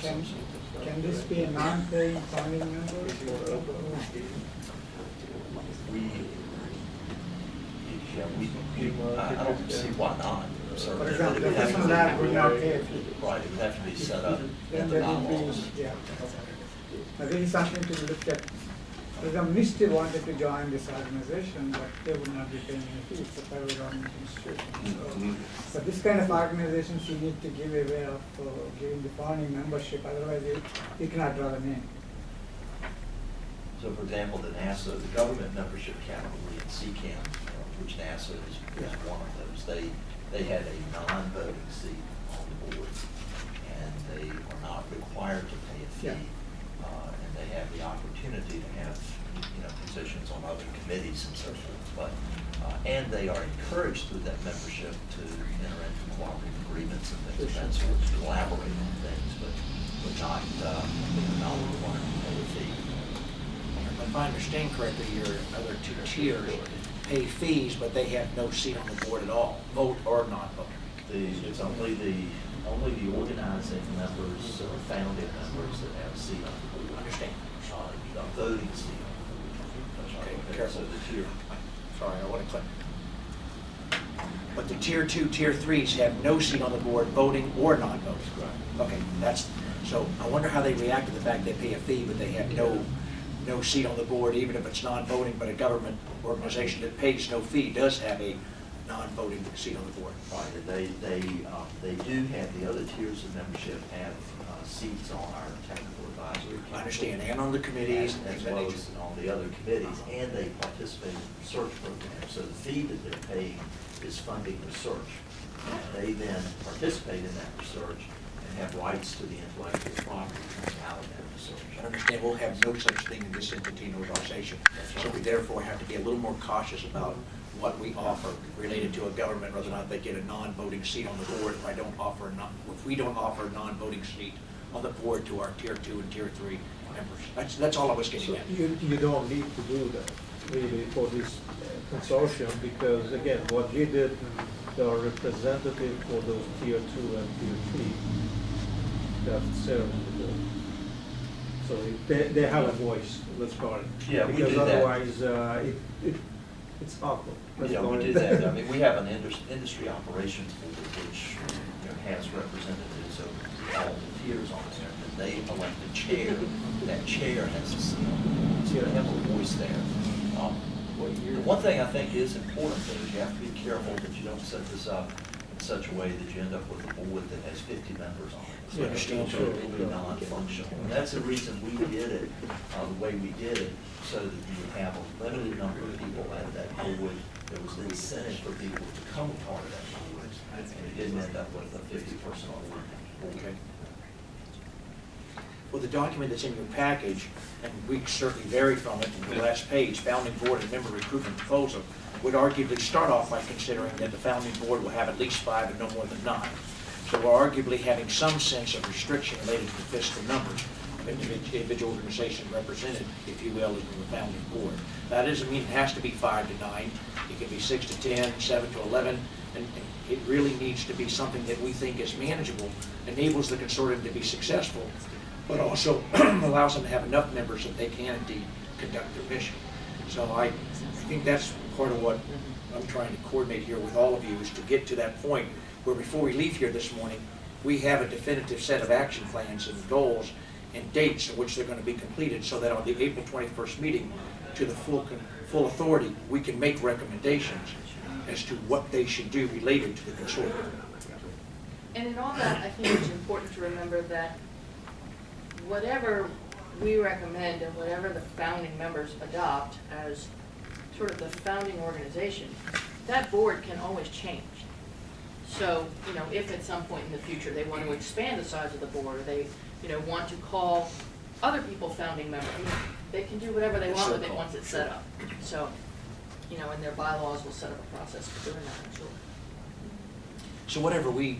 Can this be a non-paying founding member? I don't see why not. So For example, it the would have person to that be- would not pay a fee. Right, it would have to be set up in Then the there would bylaws. be, yeah. Now, this is something to look at. For example, NIST wanted to join this organization, but they would not be paying any fee. It's a federal government institution. So this kind of organizations, you need to give a way of giving the founding membership, otherwise you cannot draw the name. So for example, the NASA, the government membership category in CCAM, which NASA is one of those, they had a non-voting seat on the board, and they are not required to pay a fee. Yeah. And they have the opportunity to have, positions on other committees and so forth. But, and they are encouraged through that membership to enter into cooperative agreements and things of that sort, to collaborate on things, but not required to pay a fee. If I understand correctly, your other two tiers pay fees, but they have no seat on the board at all, vote or non-vote. It's only the organizing members or founding members that have a seat on the board. Understand? A voting seat. Okay, careful. So the tier. Sorry, I want to click. But the tier 2, tier 3s have no seat on the board, voting or non-voting. Right. Okay, so I wonder how they react to the fact they pay a fee, but they have no seat on the board, even if it's non-voting, but a government organization that pays no fee does have a non-voting seat on the board. Right, and they do have, the other tiers of membership have seats on our technical advisory council. I understand, and on the committees. As well as on the other committees, and they participate in the research program. So the fee that they're paying is funding research. And they then participate in that research and have rights to the intellectual property coming out of that research. I understand we'll have no such thing in this entity and organization, so we therefore have to be a little more cautious about what we offer related to a government, whether or not they get a non-voting seat on the board if we don't offer a non-voting seat on the board to our tier 2 and tier 3 members. That's all I was getting So at. you don't need to do that really for this consortium, because again, what we did, there are representatives for those tier 2 and tier 3 that serve on the board. So they have a voice, let's call it. Yeah, we because do that. otherwise it's awkward. Let's Yeah, call we it do that. I mean, we have an industry operations board which has representatives of all the tiers on there, and they elect a chair. That chair has a seat on the board, so they have a voice there. The one thing I think is important though is you have to be careful that you don't set this up in such a way that you end up with a board that has 50 members on it. So Yeah, it will be non-functional. And that's the reason we did it, the way we did it, so that you would have a limited number of people at that board. There was an incentive for people to become a part of that board, and it didn't end up with a 50-person board. Okay. Well, the document that's in your package, and we certainly vary from it in the last page, founding board and member recruitment proposal, would arguably start off by considering that the founding board will have at least 5 and no more than 9. So we're arguably having some sense of restriction related to the fiscal numbers of individual organization represented, if you will, in the founding board. That doesn't mean it has to be 5 to 9. It can be 6 to 10, 7 to 11, and it really needs to be something that we think is manageable, enables the consortium to be successful, but also allows them to have enough members that they can indeed conduct their mission. So I think that's part of what I'm trying to coordinate here with all of you, is to get to that point where before we leave here this morning, we have a definitive set of action plans and goals and dates in which they're going to be completed, so that on the April 21st meeting, to the full authority, we can make recommendations as to what they should do related to the consortium. And in all that, I think it's important to remember that whatever we recommend and whatever the founding members adopt as sort of the founding organization, that board can always change. So, if at some point in the future they want to expand the size of the board, or they, want to call other people founding members, they can do whatever they want with it once it's set up. So, and their bylaws will set up a process for doing that, I'm sure. So whatever we,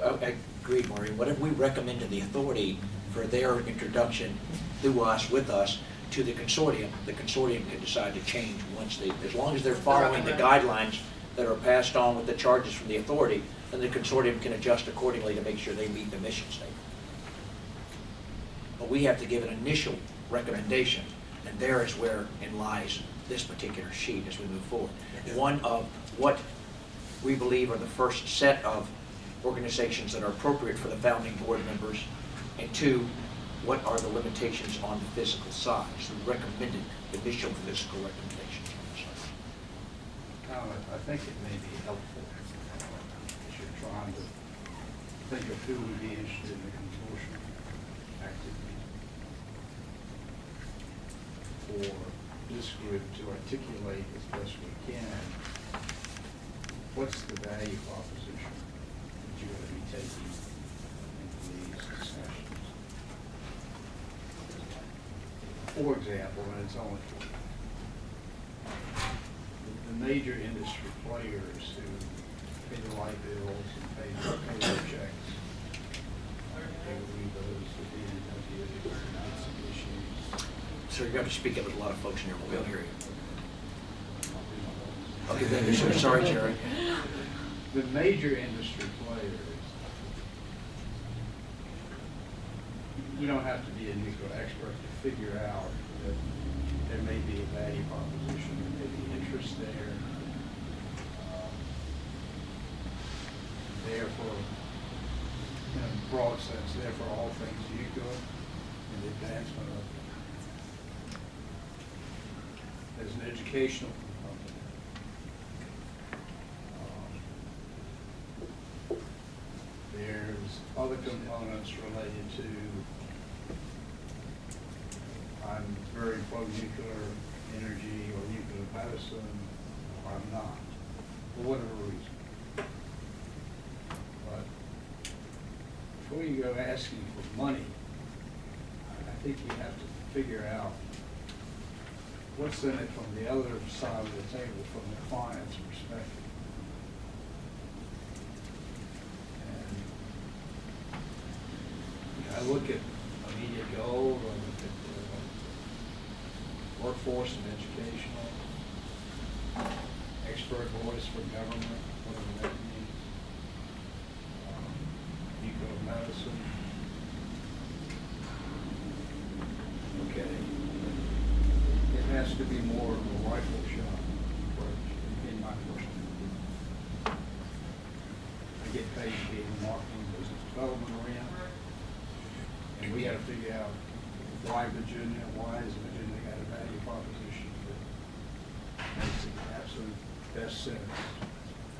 I agree, Maureen, whatever we recommend to the authority for their introduction through us, with us, to the consortium can decide to change once as long as they're following the guidelines that are passed on with the charges from the authority, then the consortium can adjust accordingly to make sure they meet the mission statement. but we have to give an initial recommendation, and there is wherein lies this particular sheet as we move forward. One of what we believe are the first set of organizations that are appropriate for the founding board members, and two, what are the limitations on the physical size, the recommended initial physical recommendations on the size. I think it may be helpful if you're trying to think of who would be interested in the consortium activity for this group to articulate as best we can what's the value proposition that you're going to be taking into these discussions. For example, and it's only the major industry players who pay the light bills and pay their checks, they would leave those to the NW and some issues. So you're going to speak up with a lot of folks in your mobile area. I'll Okay, then, sure. Sorry, Jerry. The major industry players, you don't have to be a nuclear expert to figure out that there may be a value proposition, there may be interest there. There for, in a broad sense, there for all things nuclear and the advancement of it. There's an educational component. There's other components related to, I'm very pro-nuclear energy or nuclear medicine, or I'm not, for whatever reason. But before you go asking for money, I think you have to figure out what's in it from the other side of the table, from the client's perspective. And I look at immediate goals, I look at workforce and educational, expert voice for government, whatever that means, nuclear medicine. Okay. It has to be more of a rifle shot approach, in my personal opinion. I get paid to be in the marketing business development arena, and we got to figure out why Virginia, why has Virginia got a value proposition that makes it absolute best sense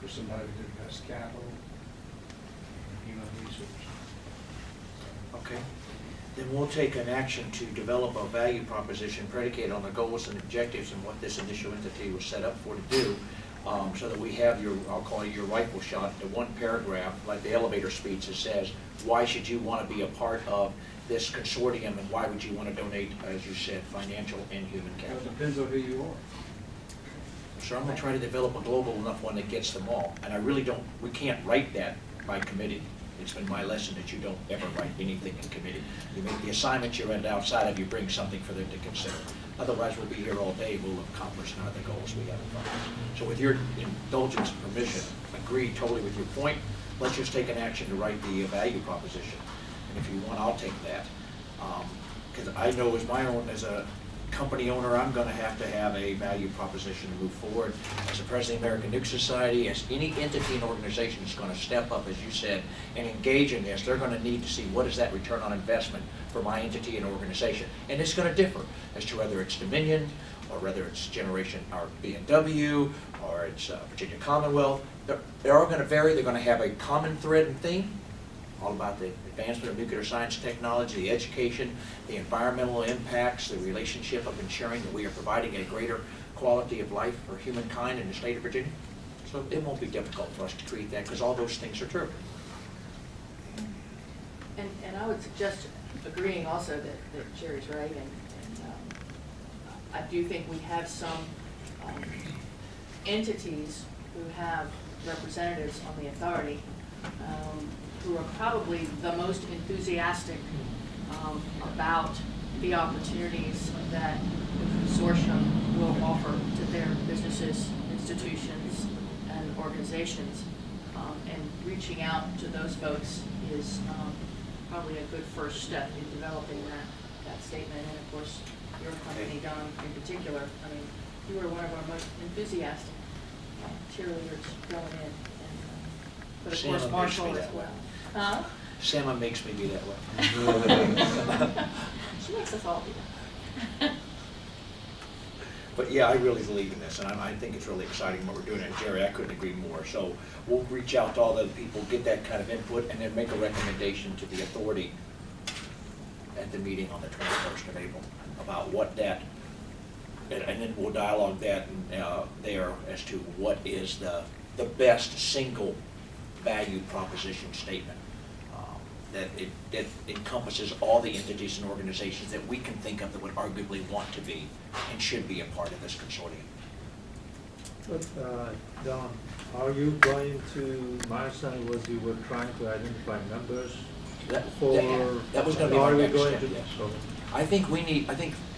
for somebody to invest capital and human resources. Okay. Then we'll take an action to develop a value proposition predicated on the goals and objectives and what this initial entity was set up for to do, so that we have your, I'll call it your rifle shot, the one paragraph, like the elevator speech that says, why should you want to be a part of this consortium and why would you want to donate, as you said, financial and human It capital? depends on who you are. So I'm going to try to develop a global enough one that gets them all. And I really don't, we can't write that by committee. It's been my lesson that you don't ever write anything in committee. You make the assignments you're at outside of, you bring something for them to consider. Otherwise, we'll be here all day, we'll accomplish none of the goals we have in front of us. So with your indulgence and permission, agree totally with your point. Let's just take an action to write the value proposition. And if you want, I'll take that. Because I know as a company owner, I'm going to have a value proposition to move forward. As the president of the American Nuke Society, as any entity and organization is going to step up, as you said, and engage in this, they're going to need to see what is that return on investment for my entity and organization. And it's going to differ as to whether it's Dominion, or whether it's Generation or B&W, or it's Virginia Commonwealth. They're all going to vary. They're going to have a common thread and theme, all about the advancement of nuclear science technology, the education, the environmental impacts, the relationship of ensuring that we are providing a greater quality of life for humankind in the state of Virginia. So it won't be difficult for us to create that because all those things are true. And I would suggest agreeing also that Jerry's right, and I do think we have some entities who have representatives on the authority who are probably the most enthusiastic about the opportunities that the consortium will offer to their businesses, institutions, and organizations. And reaching out to those folks is probably a good first step in developing that statement. And of course, your company, Don, in particular, I mean, you were one of our most enthusiastic cheerleaders going in. And, but of course, Santa makes Marshall me as that way. well. Huh? Sama makes me be that way. She makes us all do that. But yeah, I really believe in this, and I think it's really exciting what we're doing. And Jerry, I couldn't agree more. So we'll reach out to all the people, get that kind of input, and then make a recommendation to the authority at the meeting on the 21st of April about what that, and then we'll dialogue that there as to what is the best single value proposition statement that encompasses all the entities and organizations that we can think of that would arguably want to be and should be a part of this consortium. But, Don, are you going to, my understanding was you were trying to identify members That was going to be are our we next going step, to? yes. So, I think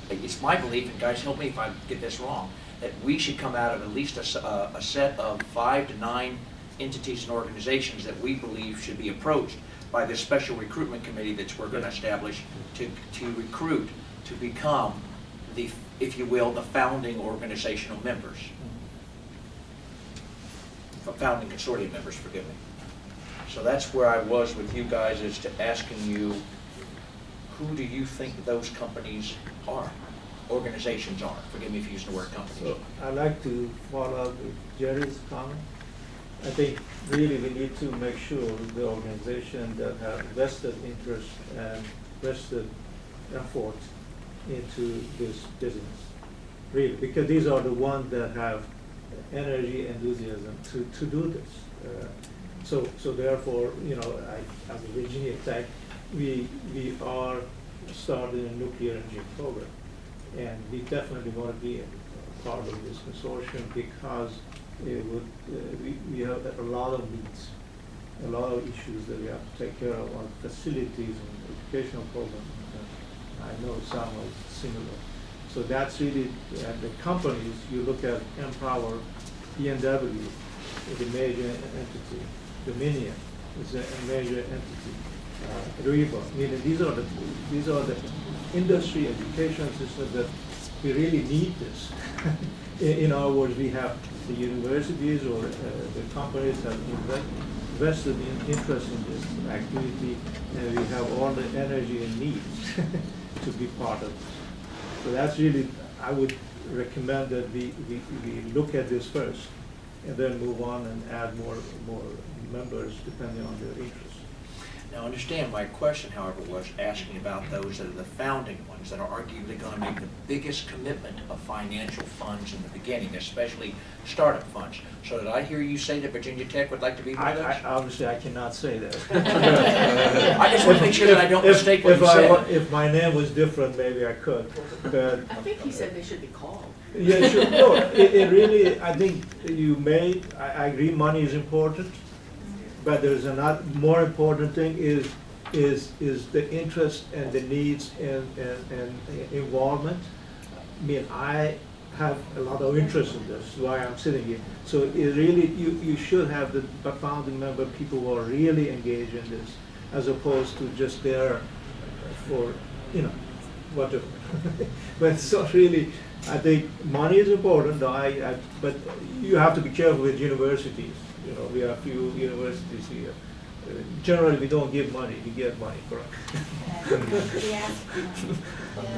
it's my belief, and guys, help me if I get this wrong, that we should come out of at least a set of 5 to 9 entities and organizations that we believe should be approached by this special recruitment committee that we're going to establish to recruit, to become the, if you will, the founding organizational members. Founding consortium members, forgive me. So that's where I was with you guys, as to asking you, who do you think those companies are, organizations are? Forgive me for using the word companies. so I'd like to follow up with Jerry's comment. I think really we need to make sure the organization that have vested interest and vested effort into this business, really, because these are the ones that have energy, enthusiasm to do this. So therefore, you know, as a Virginia Tech, we are starting a nuclear energy program, and we definitely want to be a part of this consortium because it would, we have a lot of needs, a lot of issues that we have to take care of on facilities and educational programs. And I know some are similar. So that's really, the companies, you look at Empower, B&W is a major entity, Dominion is a major entity, Reba. I mean, these are the industry education systems that we really need this. In other words, we have the universities or the companies have invested in interest in this activity, and we have all the energy and needs to be part of it. So that's really, I would recommend that we look at this first and then move on and add more members depending on their interest. Now, understand, my question, however, was asking about those that are the founding ones that are arguably going to make the biggest commitment of financial funds in the beginning, especially startup funds. So did I hear you say that Virginia Tech would like to be one of those? Obviously, I cannot say that. I just want to make sure that I don't mistake what you said. If my name was different, maybe I could, but. I think he said they should be called. Yeah, sure. No, it really, I think you may, I agree money is important, but there's another more important thing is the interest and the needs and involvement. I mean, I have a lot of interest in this, why I'm sitting here. So it really, you should have the founding member, people who are really engaged in this, as opposed to just there for, you know, whatever. But so really, I think money is important, though but you have to be careful with universities. You know, we have a few universities here. Generally, we don't give money, we get money, correct?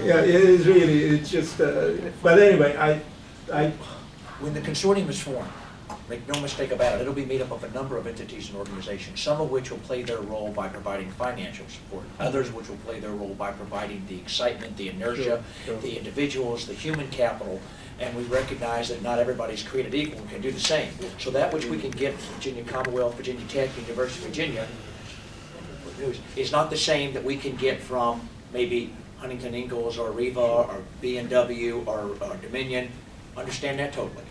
Yeah, it is really, it's just, but anyway, I. When the consortium is formed, make no mistake about it, it'll be made up of a number of entities and organizations, some of which will play their role by providing financial support, others which will play their role by providing the excitement, the inertia, Sure. the individuals, the human capital, and we recognize that not everybody's created equal and can do the same. So that which we can get from Virginia Commonwealth, Virginia Tech, University of Virginia, is not the same that we can get from maybe Huntington Ingalls or Riva or B&W or Dominion. Understand that totally.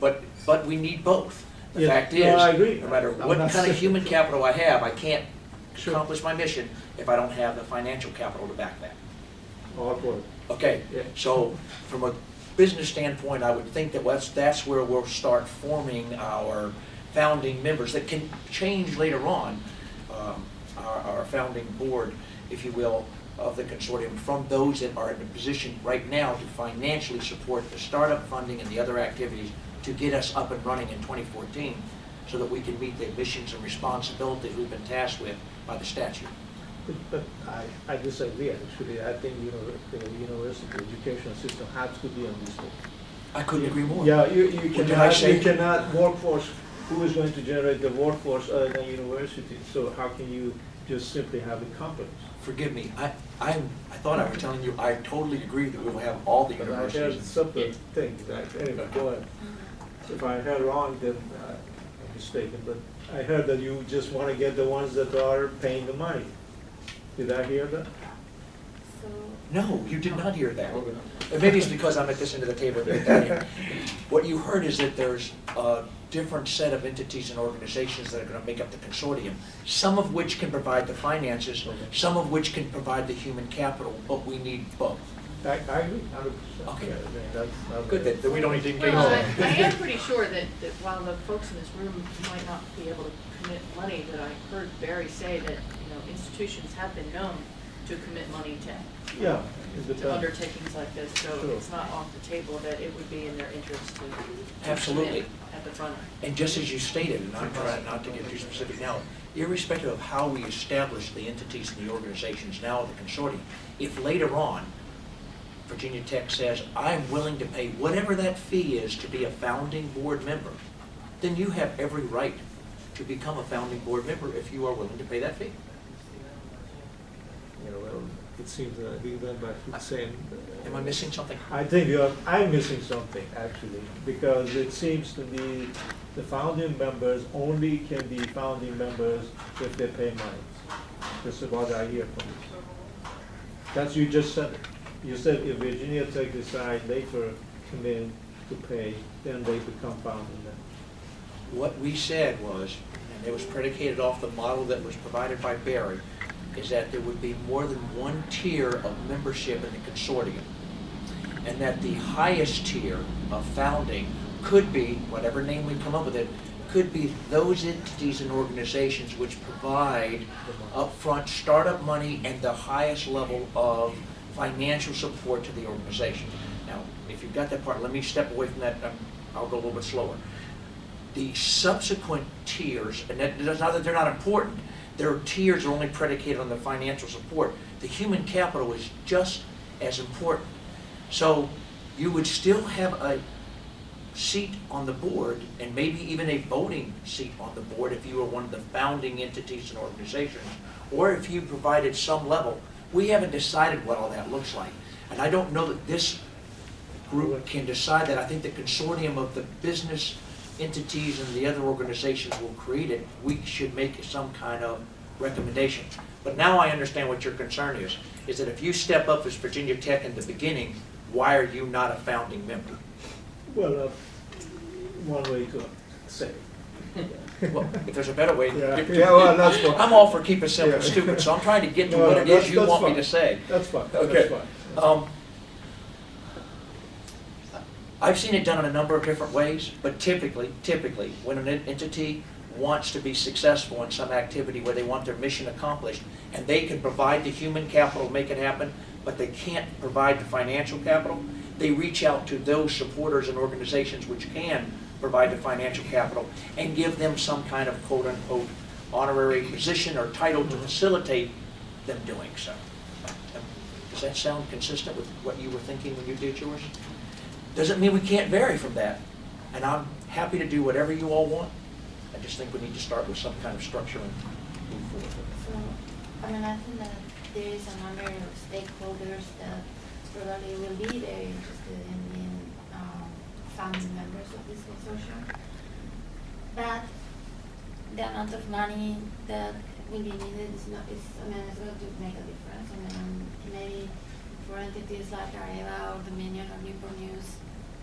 But we need both. The Yeah, fact no, I is, agree. no matter I'm what not kind of saying- human capital I have, I can't Sure. accomplish my mission if I don't have the financial capital to back that. All for it. Okay, Yeah. so from a business standpoint, I would think that that's where we'll start forming our founding members that can change later on. our founding board, if you will, of the consortium from those that are in a position right now to financially support the startup funding and the other activities to get us up and running in 2014 so that we can meet the missions and responsibilities we've been tasked with by the statute. But I disagree, actually. I think, you know, the university education system has to be on this board. I couldn't agree more. Yeah, What did I say? you cannot workforce, who is going to generate the workforce other than university? So how can you just simply have the companies? Forgive me, I thought I was telling you, I totally agree that we will have all the But I heard universities. separate things, anyway, go ahead. If I heard wrong, then I'm mistaken, but I heard that you just want to get the ones that are paying the money. Did I hear that? So, No, you did not hear that. Maybe it's because I'm at this end of the table. What you heard is that there's a different set of entities and organizations that are going to make up the consortium, some of which can provide the finances, some of which can provide the human capital, but we need both. I agree, 100%. Okay. Yeah, I mean, that's not- Good, that we don't need to engage well, that. I am pretty sure that while the folks in this room might not be able to commit money, that I heard Barry say that, you know, institutions have been known to commit money Yeah, it to depends. undertakings like this, so Sure. it's not off the table that it would be in their interest to Absolutely. commit at the front end. And just as you stated, and I'm trying not to get too specific now, irrespective of how we establish the entities and the organizations now of the consortium, if later on Virginia Tech says, I'm willing to pay whatever that fee is to be a founding board member, then you have every right to become a founding board member if you are willing to pay that fee. You know, well, it seems that we went by the same. Am I missing something? I think I'm missing something, actually, because it seems to me the founding members only can be founding members if they pay money. That's what I hear from you. That's, you just said it. You said if Virginia Tech decide later come in to pay, then they become founding members. What we said was, and it was predicated off the model that was provided by Barry, is that there would be more than one tier of membership in the consortium. And that the highest tier of founding could be, whatever name we come up with it, could be those entities and organizations which provide upfront startup money and the highest level of financial support to the organization. Now, if you've got that part, let me step away from that. I'll go a little bit slower. The subsequent tiers, and that's not that they're not important, their tiers are only predicated on the financial support. The human capital is just as important. So you would still have a seat on the board, and maybe even a voting seat on the board if you were one of the founding entities and organizations, or if you provided some level. We haven't decided what all that looks like. And I don't know that this group can decide that. I think the consortium of the business entities and the other organizations will create it. We should make some kind of recommendation. But now I understand what your concern is that if you step up as Virginia Tech in the beginning, why are you not a founding member? Well, one way to say. Well, if there's a better way. Yeah, well, that's fine. I'm all for keep it simple and Yeah. stupid, so I'm trying to get to No, what it is you that's want me fine. to say. That's fine, Okay. that's fine. I've seen it done in a number of different ways, but typically, when an entity wants to be successful in some activity where they want their mission accomplished, and they can provide the human capital, make it happen, but they can't provide the financial capital, they reach out to those supporters and organizations which can provide the financial capital and give them some kind of quote-unquote honorary position or title to facilitate them doing so. Does that sound consistent with what you were thinking when you did yours? Doesn't mean we can't vary from that. And I'm happy to do whatever you all want. I just think we need to start with some kind of structure and move forward. So, I mean, I think that there is a number of stakeholders that probably will be very interested in being founding members of this consortium. But the amount of money that will be needed is not, I mean, it's going to make a difference. I mean, maybe for entities like Areva or Dominion or Newport News,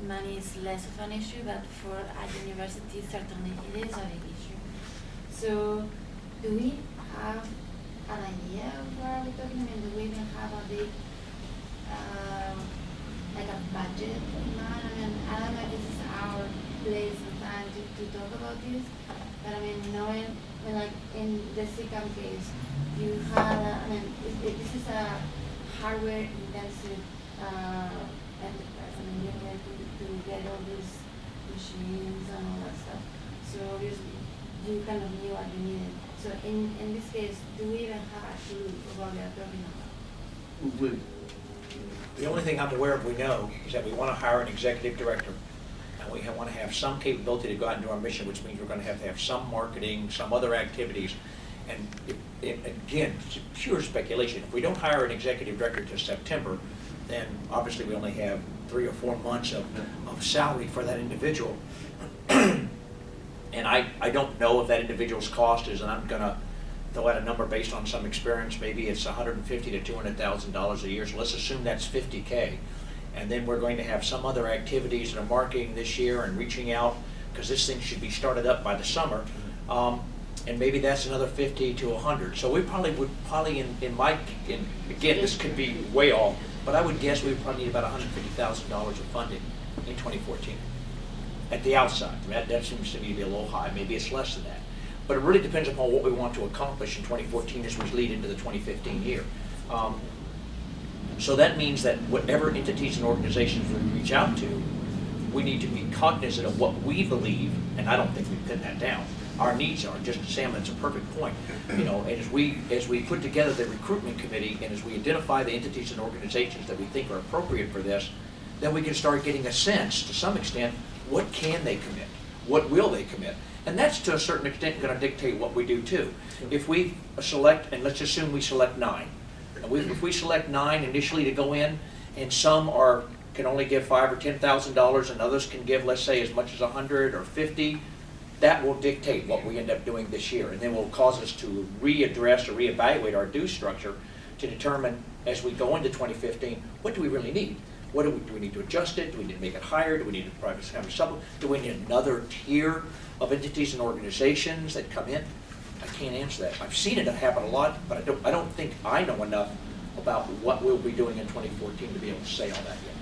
money is less of an issue, but for a university, certainly it is a big issue. So, do we have an idea of where we're talking? I mean, do we even have a big, like a budget in mind? I mean, I don't know if this is our place and time to talk about this, but I mean, knowing, I mean, like in the SICAM case, you had, I mean, this is a hardware intensive enterprise. I mean, you have to get all these machines and all that stuff. So obviously, you kind of knew what you needed. So in this case, do we even have a clue of what we are talking about? The only thing I'm aware of we know is that we want to hire an executive director, and we want to have some capability to go out and do our mission, which means we're going to have some marketing, some other activities. And again, it's pure speculation. If we don't hire an executive director till September, then obviously we only have 3 or 4 months of salary for that individual. And I don't know if that individual's cost is, and I'm going to throw out a number based on some experience, maybe it's $150,000 to $200,000 a year, so let's assume that's $50K. And then we're going to have some other activities that are marketing this year and reaching out, because this thing should be started up by the summer. And maybe that's another 50 to 100. So we probably would, again, this could be way off, but I would guess we would probably need about $150,000 of funding in 2014 at the outside. That seems to me to be a little high. Maybe it's less than that. But it really depends upon what we want to accomplish in 2014 as we lead into the 2015 year. So that means that whatever entities and organizations we reach out to, we need to be cognizant of what we believe, and I don't think we pin that down, our needs are. Just Sam, that's a perfect point. You know, and as we put together the recruitment committee and as we identify the entities and organizations that we think are appropriate for this, then we can start getting a sense, to some extent, what can they commit? What will they commit? And that's to a certain extent going to dictate what we do too. If we select, and let's assume we select 9, and if we select 9 initially to go in, and some can only give $5,000 or $10,000, and others can give, let's say, as much as 100 or 50, that will dictate what we end up doing this year, and then will cause us to readdress or reevaluate our due structure to determine, as we go into 2015, what do we really need? Do we need to adjust it? Do we need to make it higher? Do we need a private family supplement? Do we need another tier of entities and organizations that come in? I can't answer that. I've seen it happen a lot, but I don't think I know enough about what we'll be doing in 2014 to be able to say all that yet.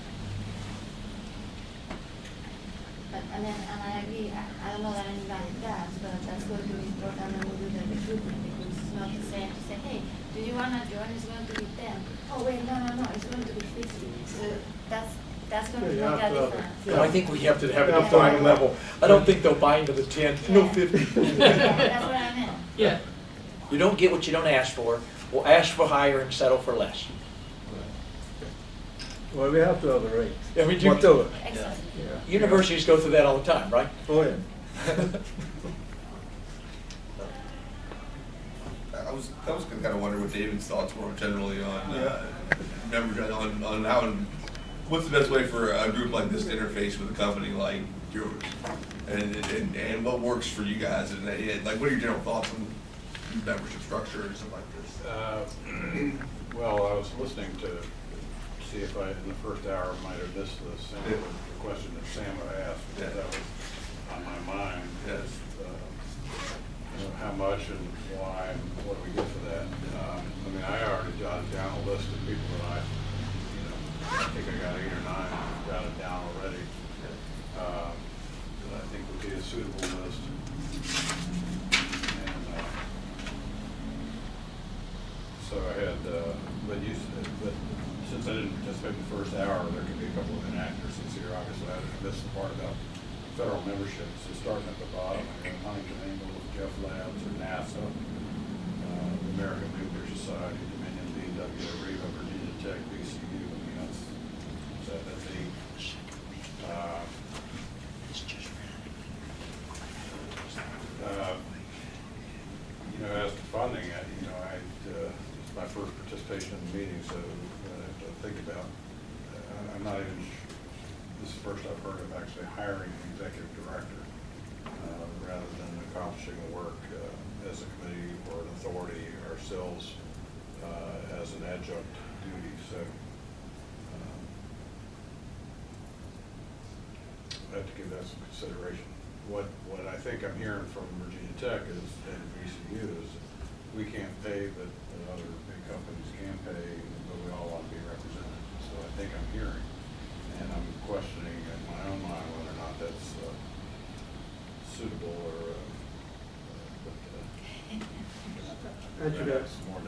And I agree, I don't know that anybody does, but that's going to be important when we do the recruitment, because it's not the same to say, hey, do you want to join? It's going to be 10. Oh, wait, no, it's going to be 50. So that's going to Yeah, you make have a to have difference. No, I think we have to have a Yeah. defined level. I don't think they'll buy into the 10, no Yeah. 50. Yeah, that's what I meant. Yeah. You don't get what you don't ask for. We'll ask for higher and settle for less. Well, we have to have a rate. I mean, Whatever. Excellent. Yeah. Universities go through that all the time, right? Oh, yeah. I was kind of wondering what David's thoughts were generally on members on how what's the best way for a group like this to interface with a company like yours, and what works for you guys, and like what are your general thoughts on membership structure and stuff like this? Well, I was listening to see if I, in the first hour, might have missed the question that Sam had asked. Yeah. That was on my mind. Yes. How much and why and what do we get for that? I mean, I already jotted down a list of people that I think I got 8 or 9 jotted down already. That I think would be a suitable list. And so I had, but since I didn't participate in the first hour, there could be a couple of inaccuracies here. Obviously, I missed the part about federal membership. So starting at the bottom, Huntington Ingalls, Jeff Labs, or NASA, the American Nuclear Society, Dominion, BW, Riva, Virginia Tech, VCU. I mean, that's 8. As to funding, it's my first participation in the meeting, so I have to think about. I'm not even. This is the first I've heard of actually hiring an executive director rather than accomplishing the work as a committee or an authority ourselves as an adjunct duty. So I have to give that some consideration. What I think I'm hearing from Virginia Tech and VCU is we can't pay, but other big companies can pay, but we all want to be represented. So I think I'm hearing. And I'm questioning in my own mind whether or not that's suitable or And you got some more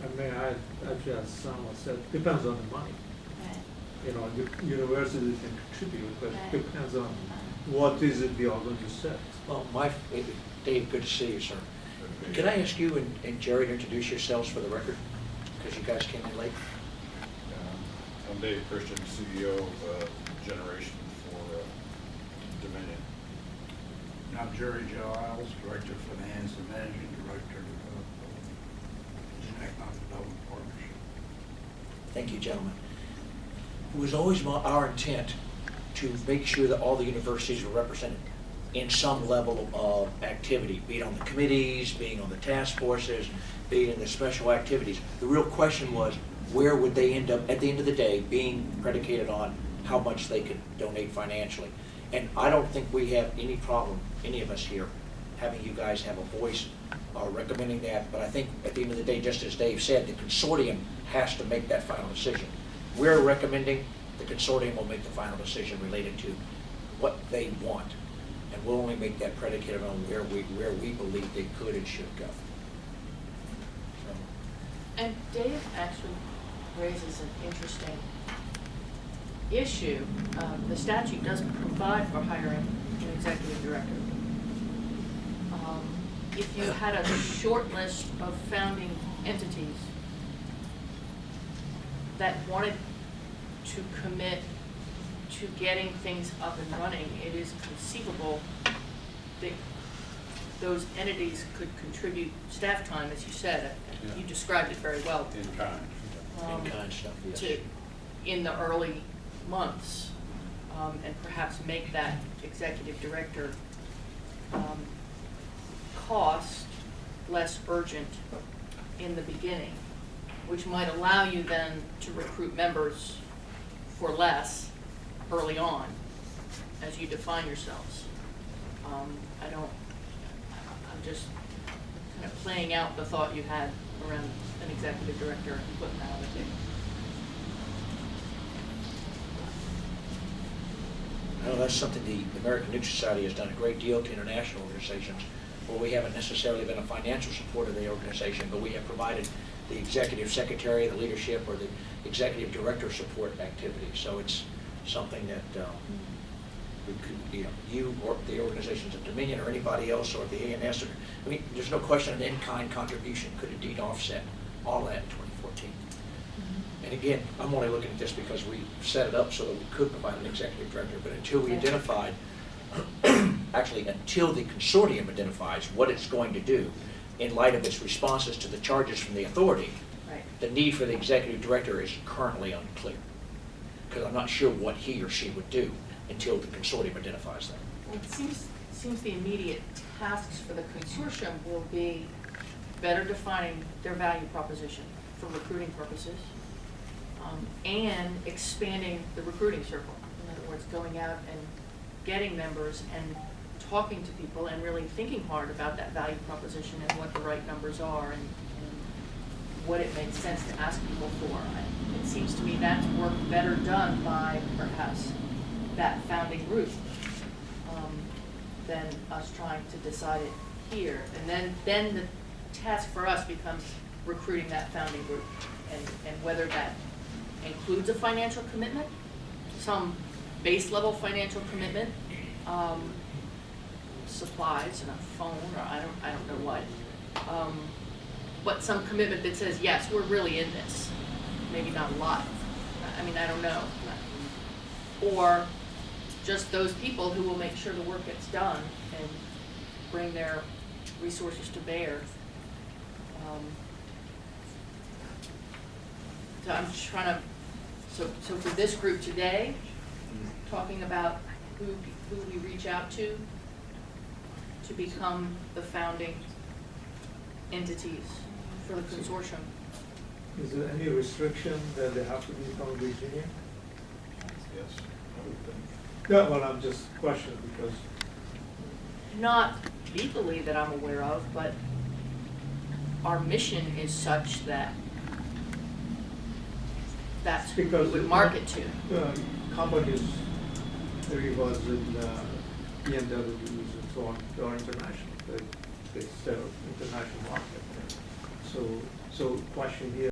I mean, I actually, as someone said, depends on the money. Right. You know, the university can contribute, but Right. it depends on what is it we are going to set. Well, Dave, good to see you, sir. Can I ask you and Jerry to introduce yourselves for the record? Because you guys came in late. I'm Dave Christian, CEO of Generation for Dominion. And I'm Jerry Joe Isles, Director of Finance and Managing Director of Economic Development Partnership. Thank you, gentlemen. It was always our intent to make sure that all the universities were represented in some level of activity, be it on the committees, being on the task forces, be it in the special activities. The real question was, where would they end up at the end of the day, being predicated on how much they could donate financially. And I don't think we have any problem, any of us here, having you guys have a voice recommending that. But I think at the end of the day, just as Dave said, the consortium has to make that final decision. We're recommending, the consortium will make the final decision related to what they want. And we'll only make that predicated on where we believe they could and should go. And Dave actually raises an interesting issue. The statute doesn't provide for hiring an executive director. If you had a short list of founding entities that wanted to commit to getting things up and running, it is conceivable that those entities could contribute staff time, as you said. Yeah. You described it very well. In kind. In-kind stuff, yes. In the early months, and perhaps make that executive director cost less urgent in the beginning, which might allow you then to recruit members for less early on as you define yourselves. I'm just kind of playing out the thought you had around an executive director and putting that on the table. Well, that's something the American Nuclear Society has done a great deal to international organizations, where we haven't necessarily been a financial support of the organization, but we have provided the executive secretary, the leadership, or the executive director support activity. So it's something that we could, you or the organizations of Dominion or anybody else, or the ANS, or, I mean, there's no question an in-kind contribution could indeed offset all that in 2014. And again, I'm only looking at this because we set it up so that we could provide an executive director, but until we identified, actually until the consortium identifies what it's going to do in light of its responses to the charges from the authority, Right. the need for the executive director is currently unclear. Because I'm not sure what he or she would do until the consortium identifies that. Well, it seems the immediate tasks for the consortium will be better defining their value proposition for recruiting purposes, and expanding the recruiting circle. In other words, going out and getting members and talking to people and really thinking hard about that value proposition and what the right numbers are and what it makes sense to ask people for. It seems to me that's work better done by perhaps that founding group than us trying to decide it here. And then the task for us becomes recruiting that founding group and whether that includes a financial commitment, some base level financial commitment, supplies and a phone, or I don't know what, but some commitment that says, yes, we're really in this. Maybe not a lot. I mean, I don't know. Or just those people who will make sure the work gets done and bring their resources to bear. So I'm just trying to, so for this group today, talking about who we reach out to become the founding entities for the consortium. Is there any restriction that they have to be from Virginia? Yes, I would think. Yeah, well, I'm just questioning because Not legally that I'm aware of, but our mission is such that that's what we Because would market to. companies, Rivas and BMWs and so on, they are international. They serve international market. So So question here,